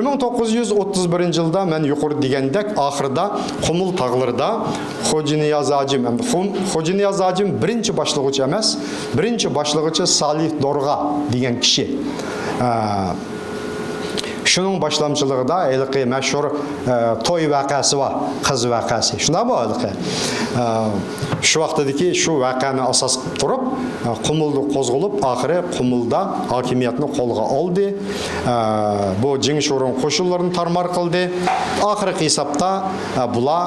1931 yılda men yuqori degandek ahırda Qumul tağlarida Xo'janiyaz Ajim birinchi boshlig'uchi emas, birinchi boshlig'uchi Salih Dorg'a degan kishi. Şunun başlamçılığında eliqi məşhur toy vaqası var, qız vaqası. Şuna mı eliqi? Şu vaqtdaki şu vaqani asas qilib turib, Qumulda qo'zg'alib, oxiri Qumulda hokimiyatni qo'lga oldi. Bu Jingshurun qo'shinlarini tarmar qildi. Oxirgi hisobda bular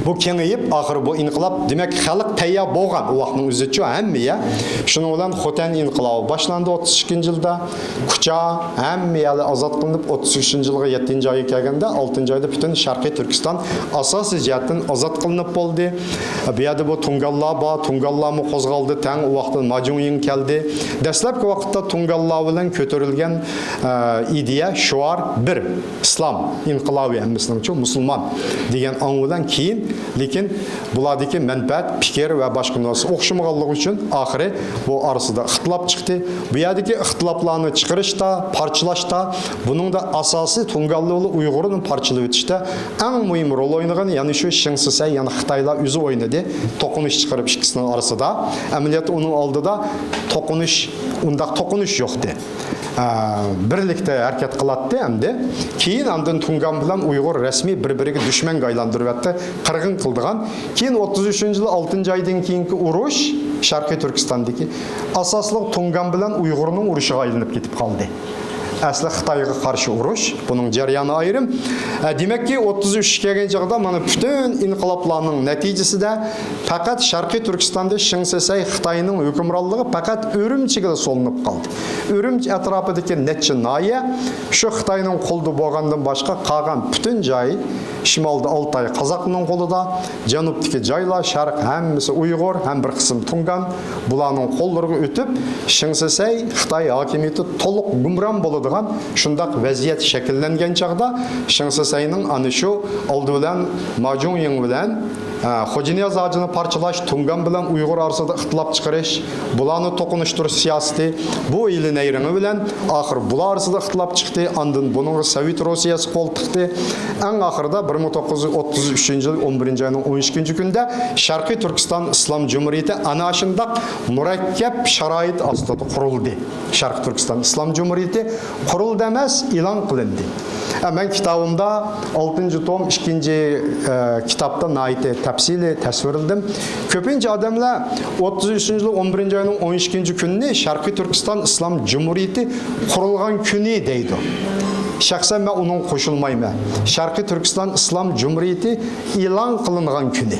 bu kengayib, axir bu inqilab demak xalq tayyor bo'lgan u vaqtning o'zicha hamma ya. Shuning bilan Xotan inqilobi boshlandi 32-yilda. Kucha hamma yali ozod qilinib 33-yilga 7-oyi kelganda 6-oyda butun Sharqiy Turkiston asosiy jihatdan ozod qilinib bo'ldi. Bu yerda bu Tungallar bor, Tungallarmi qo'zg'aldi, tang u vaqtda Majunyin keldi. Dastlabki vaqtda Tungallar bilan ko'tarilgan ideya shuar bir islom inqilobi hammasini musulmon degan ong bilan keyin lekin bulardagi manfaat, fikr va boshqa narsa o'xshamaganligi uchun oxiri bu orasida ixtilof chiqdi. Bu yerdagi ixtiloflarni chiqarishda, parchalashda, buning da asosiy Tungalli Uyg'urni parchalab o'tishda eng muhim rol o'ynagan ya'ni shu Shingsisay, ya'ni Xitoylar o'zi o'ynadi. To'qinish chiqarib ikkisining orasida. Amaliyotda uning oldida to'qinish yo'q edi. Birlikte harakat qilatdi hamda keyin andan Tungan bilan Uyg'ur rasmiy bir-biriga dushmanga aylantirib atdi, qirg'in qildigan. Keyin 33-yil 6-oydan keyingi urush Sharqiy Turkistondagi asosli Tungan bilan Uyg'urning urushiga aylanib ketib qoldi. Asli Xitoyga qarshi urush, buning jarayoni ayrim. Demakki 33 kelgan chaqda mana butun inqiloblarning natijasida faqat Sharqiy Turkistonda Shingsisay Xitoyning hukmronligi faqat Urumchiga solinib qoldi. Urumchi atrofidagi necha noya shu Xitoyning qo'lida bo'lgandan boshqa qolgan butun joy shimolda Altay Qozoqning qo'lida, janubdagi joylar sharq hammasi Uyg'ur, ham bir qism Tungan bularning qo'llariga o'tib Shingsisay Xitoy hokimiyati to'liq gumron bo'ladi. Şundaq vaziyat shakllangan chaqda Shingsisayning ana shu oldi bilan Majunyin bilan Xo'janiyaz Ajini parchalash, Tungan bilan Uyg'ur orasida ixtilof chiqarish, bularni to'qinishtirish siyosati bu yilning ayrini bilan oxir bular orasida ixtilof chiqdi. Ondan buning Sovet Rossiyasi qo'l tiqdi. Eng oxirida 1933-yil 11-oyning 12-kunda Sharqiy Turkiston Islom Jumhuriyati ana shundaq murakkab sharoit ostida qurildi. Sharqiy Turkiston Islom Jumhuriyati qurildi emas, e'lon qilindi. Men kitabımda 6-tom 2-kitapta naite tafsili tasvirladim. Ko'pincha odamlar 33-yil 11-oyning 12-kunini Sharqiy Turkiston Islom Jumhuriyati qurilgan kuni deydi. Shaxsan men uning qo'shilmayman. Sharqiy Turkiston Islom Jumhuriyati e'lon qilingan kuni.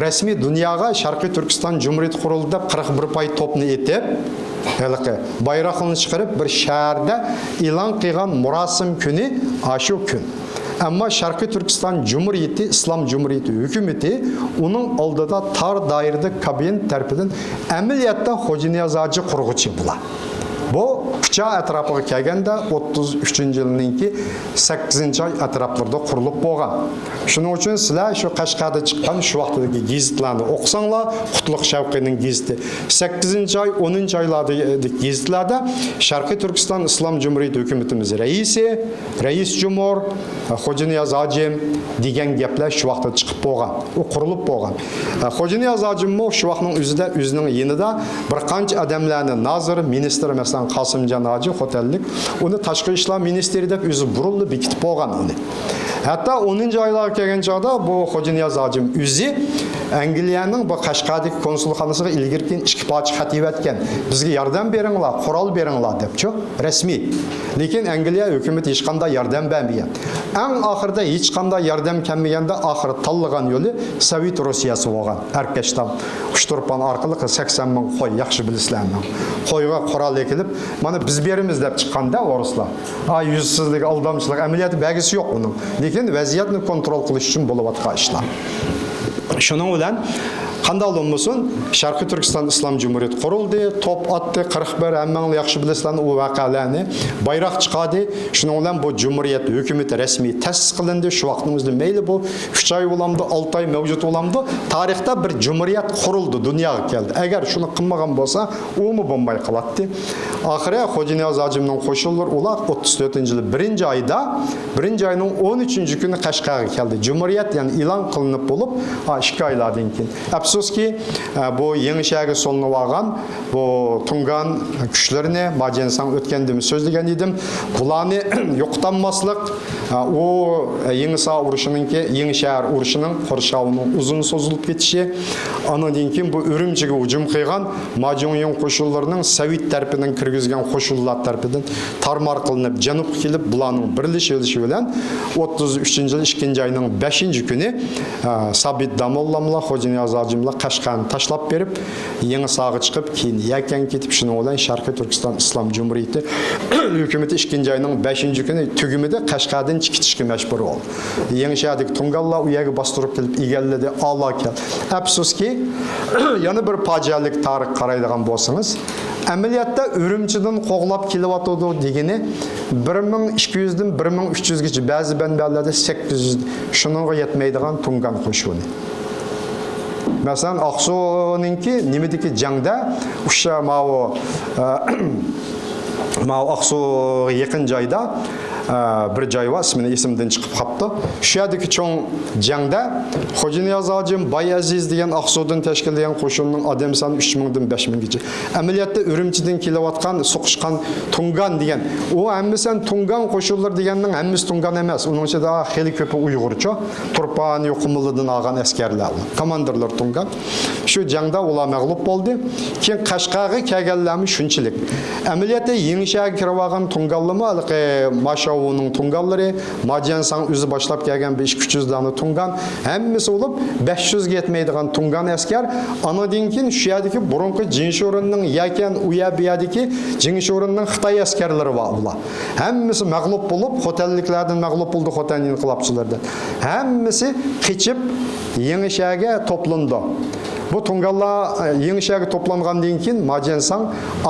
Rasmiy dunyoga Sharqiy Turkiston Jumhuriyati qurildi deb 41 pay topni etib bayroqni chiqarib bir shaharda e'lon qilgan murosim kuni shu kun. Ammo Sharqiy Turkiston Jumhuriyati, Islom Jumhuriyati hukumati uning oldida tar doirada kabinet tarafidan amaliyotda Xo'janiyaz Aji qurg'uchi bo'lar. Bu Kucha atrofiga kelganda 33-yilninki 8-oy atroflarida qurilib bo'lgan. Shuning uchun sizlar shu Qashqarda chiqqan shu vaqtdagi gazetlarni o'qisanglar, Qutlug' Shavqining gazeti 8-oy, 10-oylardagi gazetlarda Sharqiy Turkiston Islom Jumhuriyati hukumatimiz rais Jumhur, Xo'janiyaz Ajim degan gaplar shu vaqtda chiqib bo'lgan. U qurilib bo'lgan. Xo'janiyaz Ajimmo shu vaqtning o'zida o'zining yonida bir qancha odamlarni nozir, ministr masalan Qosimjon Hoji Xo'tanlik uni tashqi ishlar ministri deb o'zi burildi bekitib bo'lgan uni. Hatto 10-oylar kelgan chog'da bu Xo'janiyaz Ajim o'zi Angliyaning bu Qashqardagi konsulxonasiga ilgirkin ikki poch xat yozgan. Bizga yordam beringlar, qurol beringlar debchi, rasmiy. Lekin Angliya hukumat hech qanday yordam bermagan. Eng oxirida hech qanday yordam kelmaganda oxiri tanlagan yo'li Sovet Rossiyasi bo'lgan. Arkashdan Qushturpan orqali 80 ming qo'y, yaxshi bilasizlarmi? Qo'yga qurol ekilib, mana biz beramiz deb chiqqanda o'rislar. Yuzsizlik, aldamchilik amaliyoti belgisi yo'q uning. Lekin vaziyatni kontrol qilish uchun bo'layotgan ishlar. Şunun bilen qanday olmasin Sharqiy Turkiston Islom Cumhuriyeti quruldi, top atdı, 41 hammangiz yaxshi bilasizlar u voqealarni. Bayroq chiqadi. Shuning bilan bu Cumhuriyet hukumati rasmiy ta'sis qilindi. Shu vaqtimizda mayli bu 3 oy bo'lamdi, 6 oy mavjud bo'lamdi. Tarixda bir Cumhuriyet quruldi, dunyoga keldi. Agar shuni qilmagan bo'lsa, u mu bo'lmay qoladi. Oxiri Xo'ja Niyoz hojimning qo'shinlari ular 34-yil 1-oyda, 1-oyning 13-kuni Qashqarga keldi. Cumhuriyet yani e'lon qilinib bo'lib, 2 oylardan keyin. Afsuski bu yangi shaharga solinib olgan bu Tungan kuchlarni Majensan o'tgandimi so'zlagan edim. Bularni yo'qotmaslik o yangi shahar urushininki, yangi shahar urushining qo'rshovining uzun so'zilib ketishi, andan keyin bu Urumchiga hujum qilgan Majunyon qo'shinlarining Sovet tarafidan kirgizgan qo'shinlar tarafidan tarmar qilinib, janubga kelib, bularning birlashishi bilan 33-yil 2-oyning 5-kuni Sabit Damollamla Xo'ja Niyoz hojimlar Qashqarni tashlab berib, yangi shahar chiqib, keyin yakan ketib, shuni bilan Sharqiy Turkiston Islom Cumhuriyeti hukumati 2-oyning 5-kuni tugimida Qashqardan chiqishga majbur bo'ldi. Yangi shahardagi Tungallar u yerga bostirib kelib egalladi, Alloh kel. Afsuski, yana bir fojialik tarix qaraydigan bo'lsangiz, amaliyotda Urumchidan qo'g'lab kelyotdi degani 1200 dan 1300 gacha, ba'zi manbalarda 800 shunga yetmaydigan Tungan qo'shini. Masalan, Aqsuninki nimediki jangda o'sha Aqsu yaqin joyda bir joy var, ismini esimden chiqib qolibdi. Shu yerdagi cho'ng jangda Xo'ja Niyoz hojim Bayaziz degan Aqsudan tashkillangan qo'shinning odam soni 3000 dan 5000 gacha. Amaliyotda Urumchidan kelayotgan, so'qishgan Tungan degan. U hammasi Tungan qo'shinlar deganning hammasi Tungan emas. Uning ichida xeli ko'pi Uyg'urcha, Turpan yo'qimlidan olgan askarlar, komandirlar Tungan. Shu jangda ular mag'lub bo'ldi. Keyin Qashqarga kelganlarmi shunchalik. Amaliyotda yangi shaharga kirib olgan Tunganlarmi Mashavuning Tunganlari, Majensan o'zi boshlab kelgan 500-300 dona Tungan, hammasi bo'lib 500 ga yetmaydigan Tungan askar. Anadan keyin shu yerdagi burunqi Jinsho'rinning yakan u yerdagi Jinsho'rinning Xitoy askarlari bor ular. Hammasi mag'lub bo'lib, xotanliklardan mag'lub bo'ldi, xotan inqilobchilardan. Hammasi qichib yangi shaharga to'plandi. Bu Tungallar yangi shaharga to'plangandan keyin Majensan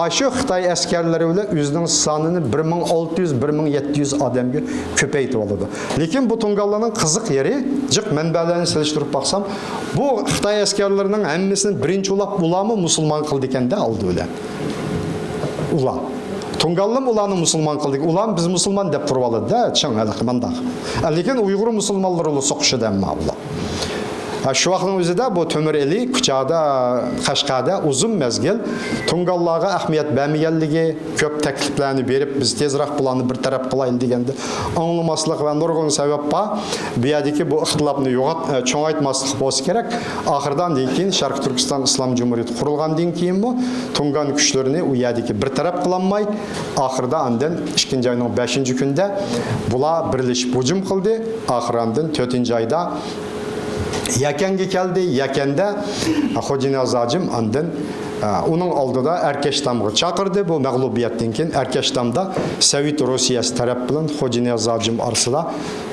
aşı Xitoy askarlari bilan o'zining sonini 1600-1700 odamga ko'paytirib oldi. Lekin bu Tungallarning qiziq yeri, jiq manbalarni solishtirib baksam, bu Xitoy askarlarining hammasini birinchi ulab ularni musulmon qildi ekanda oldi ular. Ular Tungallar ularni musulmon qildik. Ular biz musulmon deb turib oladi-da, chang manda. Lekin Uyg'ur musulmonlar ular so'qishidan ma'lum. Şu vaqtning o'zida bu Temir Eli Quchada, Qashqarda uzun mezgil Tungallarga ahamiyat bermaganligi, ko'p takliflarni berib, biz tezroq bularni bir taraf qilaylik deganda anglamaslik va nurg'un sabab bor. Bu yerdagi bu ixtilofni cho'ngaytmaslik bo'lsa kerak. Oxirdan keyin Sharqiy Turkiston Islom Cumhuriyeti qurilgandan keyin bu Tungan kuchlarini u yerdagi bir taraf qilinmay, oxirda andan 2-oyning 5-kunida bular birlashib hujum qildi. Oxirandan 4-oyda Yakanga keldi. Yakanda Xo'ja Niyoz hojim andan uning oldida Erkashtamga chaqirdi. Bu mag'lubiyatdan keyin Erkashtamda Sovet Rossiyasi taraf bilan Xo'ja Niyoz hojim orasida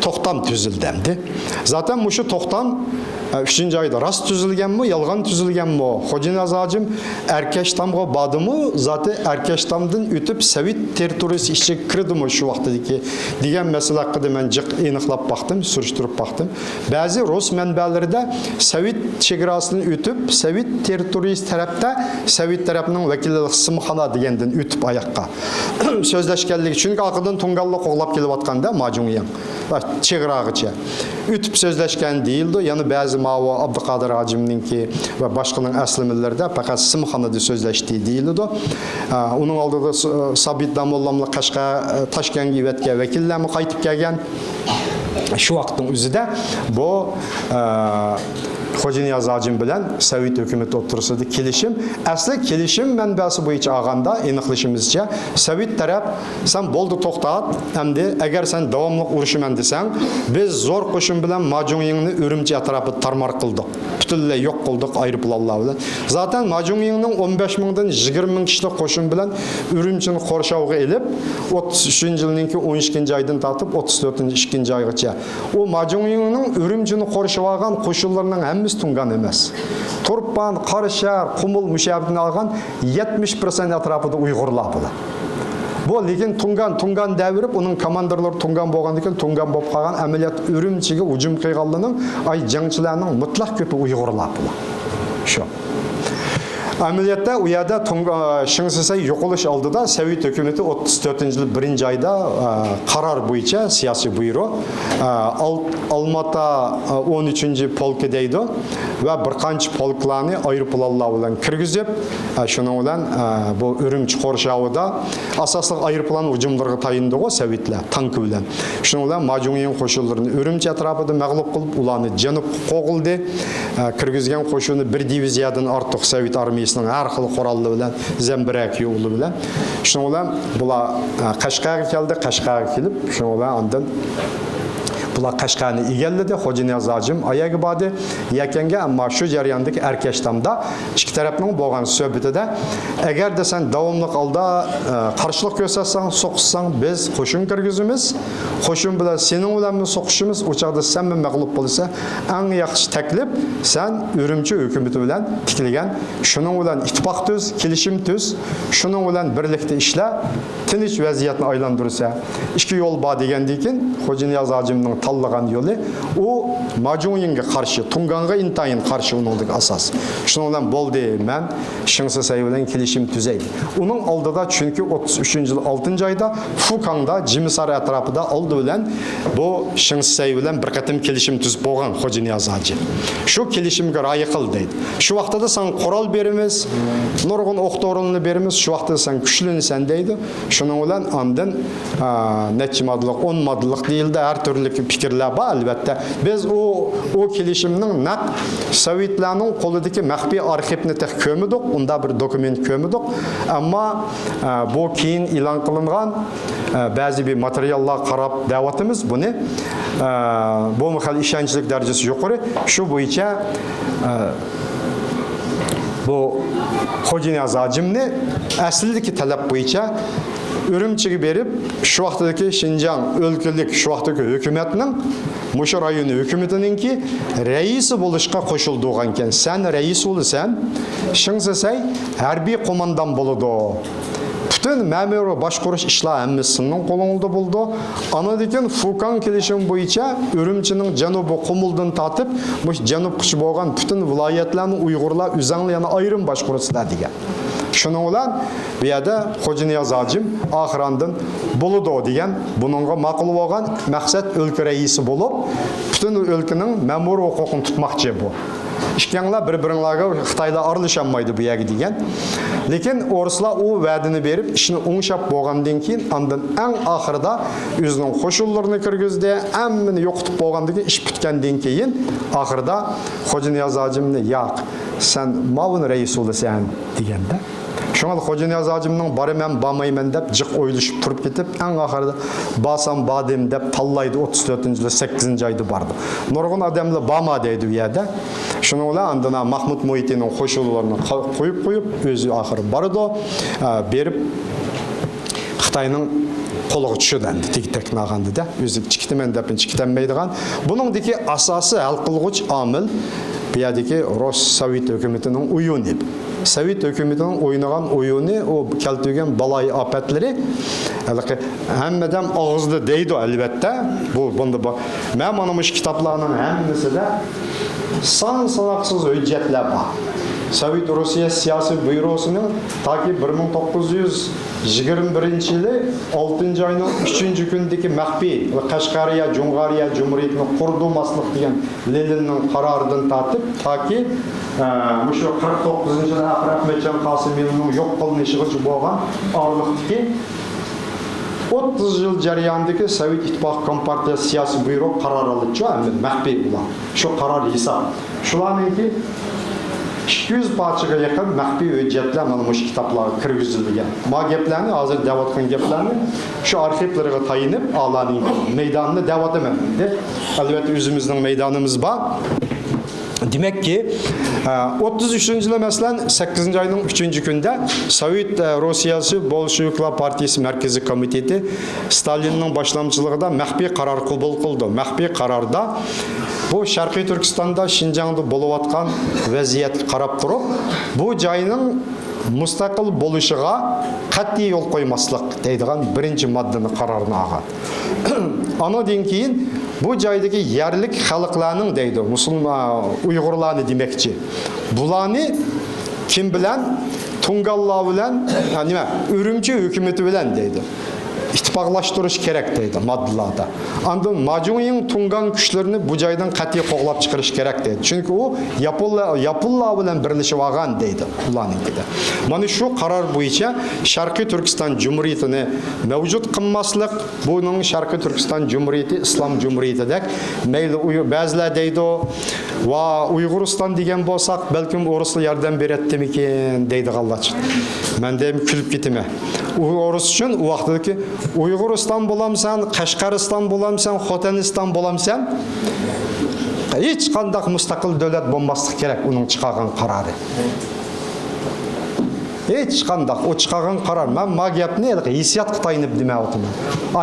to'xtam tuzildi. Zaten bu shu to'xtam 3-oyda rost tuzilganmi, yolg'on tuzilganmi? Xo'ja Niyoz hojim Erkashtamga bordimi? Zaten Erkashtamdan o'tib Sovet territoriyasi ichiga kirdimi shu vaqtdagi degan masala haqida men jiq aniqlab baxtim, surishtirib baxtim. Ba'zi Rus manbalarida Sovet chegarasini o'tib, Sovet territoriyasi tarafda Sovet tarafining vakillari Simxona degandan o'tib oyoqqa so'zlashganligi, chunki oqidan Tungallar qo'g'lab kelayotganda Majunyan va chegaragacha o'tib so'zlashgan deyildi. Yana ba'zi Mavo Abduqodir hojimninki va boshqaning aslimlarida faqat Simxonada so'zlashdi deyildi. Uning oldida Sabit Damollamla Qashqa Toshkentga yetgan vakillarni qaytib kelgan. Shu vaqtning o'zida bu Xo'ja Niyoz hojim bilan Sovet hukumati o'rtasida kelishim, asli kelishim manbasi bo'yicha olganda aniqlashimizcha Sovet taraf sen bo'ldi to'xtat, hamda agar sen davomli urushiman desang, biz zo'r qo'shin bilan Majuningni Urumchi atrofida tarmar qildik. Butunlay yo'q qildik aeroplanlar bilan. Zaten Majuningning 15 mingdan 20 ming kishilik qo'shin bilan Urumchini qo'rshovga elib 33-yilning 12-oydan tortib 34-oygacha u Majuningning Urumchini qorshab olgan qo'shinlarning әміз Тунган емес. Turpan, Qarışar, Qumul müşabbini alған 70% atrafıda Uyg'urlar bular. Bu lekin Tungan devirip onun komandorlari Tungan bo'lgan ekan, Tungan bo'lib qolgan amaliyot Urumchiga hujum qilganlarning ay jangchilarning mutlaq ko'pi Uyg'urlar bular. Shu. Ameliyatda u yerda Shingsisay yo'qolish oldida Sovet hukumati 34-yil 1-oyda qaror bo'yicha siyosiy buyruq Almata 13-polka deydi va bir qancha polklarni aeroplanlar bilan kirgizib, shuning bilan bu Urumchi qo'rshovida asosli aeroplan hujumlariga tayindigo Sovetlar tanki bilan. Shuning bilan Majuniyning qo'shinlarini Urumchi atrofida mag'lub qilib, ularni janubga qo'g'ildi. Kirgizgan qo'shinni bir diviziyadan ortiq Sovet armiyasining har xil qurolli bilan, zambirak yo'li bilan. Shuning bilan bular Qashqarga keldi, Qashqarga kelib, shuning bilan ondan bular Qashqarni egalladi, Xo'ja Niyoz Hojim oyog'i body yakanga, ammo shu jarayondagi arkashtamda ikki tarafning bo'lgan suhbatida agar desan davomli holda qarshilik ko'rsatsang, so'qsang biz qo'shin kirgizamiz, qo'shin bilan sening bilan so'qishimiz, o'chaqda sen mag'lub bo'lsa, eng yaxshi taklif sen Urumchi hukumati bilan tikilgan, shuning bilan ittifoq tuz, kelishim tuz, shuning bilan birlikda ishla, tinch vaziyatni aylantirsa, ikki yo'l bor degandan keyin Xo'ja Niyoz Hojimning tanlagan yo'li u Majuniyga qarshi, Tunganga intayin qarshi uningdagi asos. Shuning bilan bo'ldi, men Shingsisay bilan kelishim tuzaydi. Uning oldida chunki 33-yil 6-oyda Fukangda Jimisar atrofida oldi bilan bu Shingsisay bilan bir qatim kelishim tuzib bo'lgan Xo'ja Niyoz Hojim. Shu kelishimga rioya qil deydi. Shu vaqtda sen qurol beramiz, nurg'un o'q-dorilarni beramiz, shu vaqtda sen kuchlanasan deydi. Shuning bilan ondan necha modillik, 10 modillik deyildi, har turli fikrlar bor albatta. Biz o kelishimning naq Sovetlarning qo'lidagi maxfiy arxivni tek ko'midik, unda bir dokument ko'midik. Ammo bu keyin e'lon qilingan ba'zi bir materiallar qarab da'vatimiz buni bu hal ishonchlik darajasi yuqori. Shu bo'yicha bu Xo'ja Niyoz Hojimni aslidagi talab bo'yicha Urumchiga berib, shu vaqtdagi Şinjan o'lkalik shu vaqtdagi hukumatning Mushu rayoni hukumatiningki raisi bo'lishga qo'shildigan ekan. Sen rais bo'lasan, Shingsisay harbiy qo'mondan bo'ladi. Bütün ma'muriy boshqarish ishlar hammasining qo'lingda bo'ldi. Anadan Fukang kelishim bo'yicha Urumchining janubi Qumuldan tortib, bu janub qishi bo'lgan bütün viloyatlarni Uyg'urlar o'zinglar yana ayrim boshqarishlar degan. Shuning bilan bu yerda Xo'ja Niyoz Hojim oxirandan bo'ladi degan, buningga ma'qul bo'lgan maqsad o'lka raisi bo'lib, butun o'lkaning ma'muriy huquqini tutmoqchi bu. Ishkanglar bir-biringlarga Xitoyda aralashamaydi bu yerga degan. Lekin o'rislar u va'dani berib, ishni o'ngshab bo'lgandan keyin, ondan eng oxirida o'zining qo'shinlarini kirgizdi, hammani yo'qotib bo'lgandan ish bitgandan keyin oxirida Xo'ja Niyoz Hojimni yo'q, sen ma'mur rais bo'lasan deganda. Şuna Xo'ja Niyoz Hojimning boraman, bormayman deb jiq o'ylashib turib ketib, eng oxirida basam bodim deb tallaydi 34-yil 8-oyda bordi. Nurg'un odamlar borma deydi u yerda. Shuning bilan andana Mahmud Mo'yitining qo'shinlarini qo'yib, o'zi oxiri bordi, berib Xitoyning qo'liga tushdi, tik-tak nag'andida, o'zi chikitaman deb chikitanmaydigan. Buningdagi asosiy hal qilg'ich omil bu yerdagi Rus Sovet hukumatining o'yini. Sovet hukumatining o'ynagan o'yini, o keltirgan balay ofatlari hammadan og'izda deydi albatta. Bu bunda bor. Men mana bu kitoblarning hammasida son-sanoqsiz hujjatlar bor. Sovet Rossiya siyosiy byurosining taki 1921-yili 6-oyning 3-kundagi maxfiy Qashqariya Jung'ariya Jumhuriyatini qurdirmaslik degan Leninning qaroridan tortib, taki shu 49-yil Ahmadjon Qosimovning yo'q qilinishiga bo'lgan orliqdagi 30 yil jarayonidagi Sovet ittifoqi Kompartiya siyosiy byuro qaror oldi, maxfiy ular. Shu qaror hisob. Shularningki 200 parchaga yaqin maxfiy hujjatlar mana bu kitoblarga kirgizilgan. Bu gaplarni hozir davatgan gaplarni shu arxivlarga tayinib, Allohning maydonini davataman deb, albatta o'zimizning maydonimiz bor. Demek ki 33. yılı mesela 8. ayının 3. günde Sovet Rusiyası Bolşeviklar Partisi Merkezi Komiteti Stalin'in başlamçılığında məxfi karar kabul kıldı. Məxfi kararda bu Şarkı Türkistan'da, Şinjan'da buluvatkan vaziyet karab durup bu jayının müstakil boluşuğa qat'iy yol koymaslık deydiğen birinci maddeni kararına algan. Ana keyin bu joydagi yerlik xalqlarning deydi, musulmon Uyg'urlarni demakchi. Bularni kim bilan? Tungallar bilan, nima? Urumchi hukumati bilan deydi. İttifaqlashtirish kerak deydi maddelarda. Andan Majuyin Tungan kuchlarni bu joydan qat'iy qo'g'lab chiqarish kerak deydi. Chunki u Yapullar bilan birlashib olgan deydi ularnikida. Mana shu qaror bo'yicha Sharqiy Turkiston Jumhuriyatini mavjud qilmaslik, buning Sharqiy Turkiston Jumhuriyati Islom Jumhuriyatidek mayli ba'zilar deydi va Uyg'uriston degan bo'lsak, balkim o'rislar yordam beradimikin deydi g'allatchi. Men deyim kulib ketaman. O'ris uchun u vaqtdagi Uyg'uriston bo'lamsan, Qashqariston bo'lamsan, Xotaniston bo'lamsan, hech qanday mustaqil davlat bo'lmasligi kerak uning chiqargan qarori. Hech qanday o chiqargan qaror. Men magiyatni hissiyat qitayinib demayapman.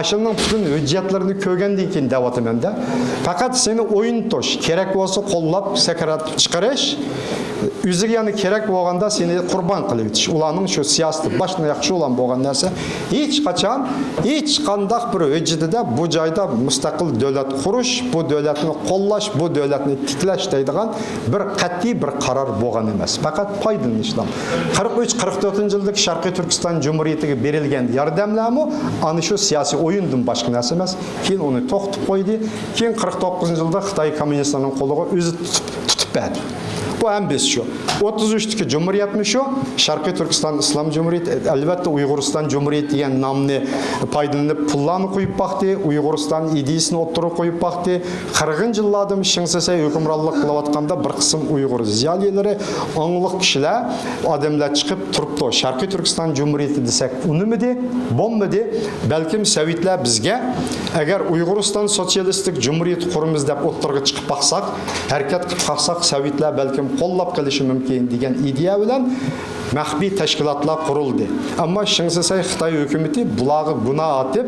Ashilning butun hujjatlarini ko'rgandan keyin deyapman-da. Faqat seni o'yin to'sh, kerak bo'lsa qo'llab sakratib chiqarish, o'ziga yana kerak bo'lganda seni qurbon qilib o'tish. Ularning shu siyosati boshdan yaxshi olan bo'lgan narsa hech qachon hech qanday bir hujjatida bu joyda mustaqil davlat qurish, bu davlatni qo'llash, bu davlatni tiklash deydigan bir qat'iy bir qaror bo'lgan emas. Faqat foydali islom. 43-44-yildagi Sharqiy Turkiston Jumhuriyatiga berilgan yordamlarmi ana shu siyosiy o'yindan boshqa narsa emas. Keyin uni to'xtatib qo'ydi. Keyin 49-yilda Xitoy kommunistlarining qo'liga o'zi tutib berdi. Bu hem biz şu. 33'teki Cumhuriyetmiş şu. Şarkı Türkistan İslam Cumhuriyeti, elbette Uyguristan Cumhuriyeti diyen namını paydalanıp pullarını koyup baktı. Uyguristan ideyisini oturup koyup baktı. 40 yıllardan Şingsesey hükümranlık kılavatkanda bir kısım Uygur ziyalileri, anlık kişiler, adamlar çıkıp turuptu. Şarkı Türkistan Cumhuriyeti desek onu mu de, bom mu de? Belki Sovetler bizge, eğer Uyguristan Sosyalistik Cumhuriyeti kurumuz deyip oturuğa çıkıp baksak, hareket kılıp baksak Sovetler belki qo'llab qilishi mumkin degan ideya bilan maxfiy tashkilotlar qurildi. Ammo Shingsesey Xitoy hukumatı bularga buna atib,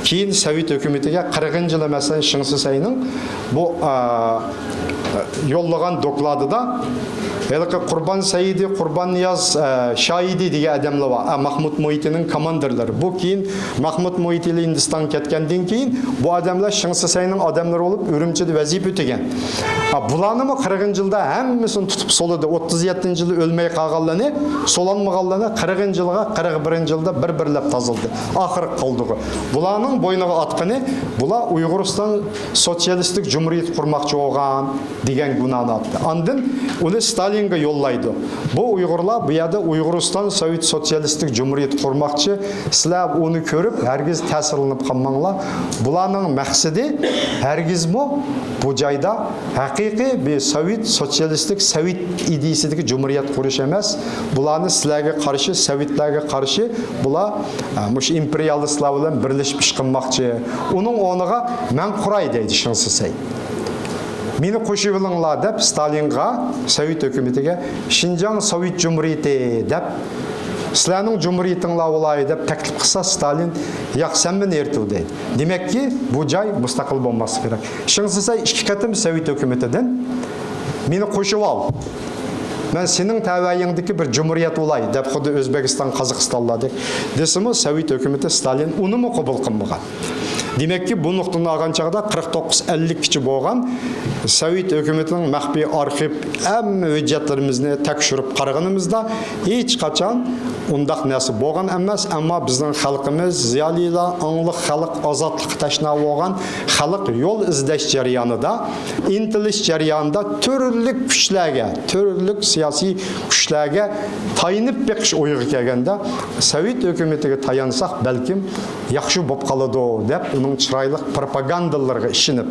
keyin Sovet hukumatiga 40-yil masalan Shingseseyning bu yollagan dokladida Qurban Saidi, Qurban Niyaz Şahidi degan adamlar var. Mahmud Muhitining komandirlari. Bu keyin Mahmud Muhiti Hindiston ketgandan keyin bu adamlar Shingseseyning odamlari bo'lib Urumchida vazifa o'tagan. Bularni 40-yilda hammasini tutib soladi. 37-yili o'lmay qolganlarni, solanmaganlarni 40-yilga 41-yilda bir-birlab tozaldi. Oxiri qoldi. Bularning bo'yniga atqani, bular Uyg'uriston Sotsialistik Cumhuriyet qurmoqchi bo'lgan degan gunohni atdi. Ondan uni Stalinga yollaydı. Bu Uyg'urlar bu yerda Uyg'uriston Sovet Sotsialistik Cumhuriyet qurmoqchi. Sizlar uni ko'rib, hargiz ta'sirlanib qolmanglar. Bularning maqsadi hargizmi bu joyda haqiqiy bir Sovet Sotsialistik Sovet ideyasidagi Cumhuriyet qurish emas. Bularni sizlarga qarshi, Sovetlarga qarshi bular mush imperialistlar bilan birlashib ish qilmoqchi. Uning o'rniga men quray deydi Shingsesey. Meni qo'shib olinglar deb Stalinga, Sovet hukumatiga Şinjan Sovet Cumhuriyeti deb sizlarning Cumhuriyetinglar bo'lay deb taklif qilsa Stalin, "Yo'q, sen meni ertib" deydi. Demakki, bu joy mustaqil bo'lmasi kerak. Shingsesey ikki qatim Sovet hukumatidan meni qo'shib ol. Men sening tavayingdagi bir Cumhuriyet bo'lay deb xuddi O'zbekiston, Qozog'istonlardek desimi Sovet hukumati Stalin uni mi qabul qilmagan. Demek ki bu nuqtani olgan chaqda 49-50 kishi bo'lgan Sovet hukumatining maxfiy arxiv hamma hujjatlarimizni tekshirib qaraganimizda hech qachon undaq narsa bo'lgan emas, ammo bizning xalqimiz ziyolilar, angliq xalq, ozodlik tashna bo'lgan xalq yo'l izlash jarayonida, intilish jarayonida turli kuchlarga, turli siyosiy kuchlarga tayinib beqish o'yiga kelganda Sovet hukumatiga tayansak balkim yaxshi bo'lib qoladi deb uning chiroyli propagandalarga ishinib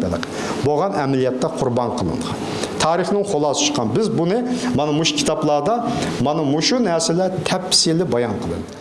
bo'lgan amaliyotda qurbon qilingan. Tarixning xulosasi chiqqan. Biz buni mana mush kitoblarda mana mushu narsalar tafsili bayon qilindi.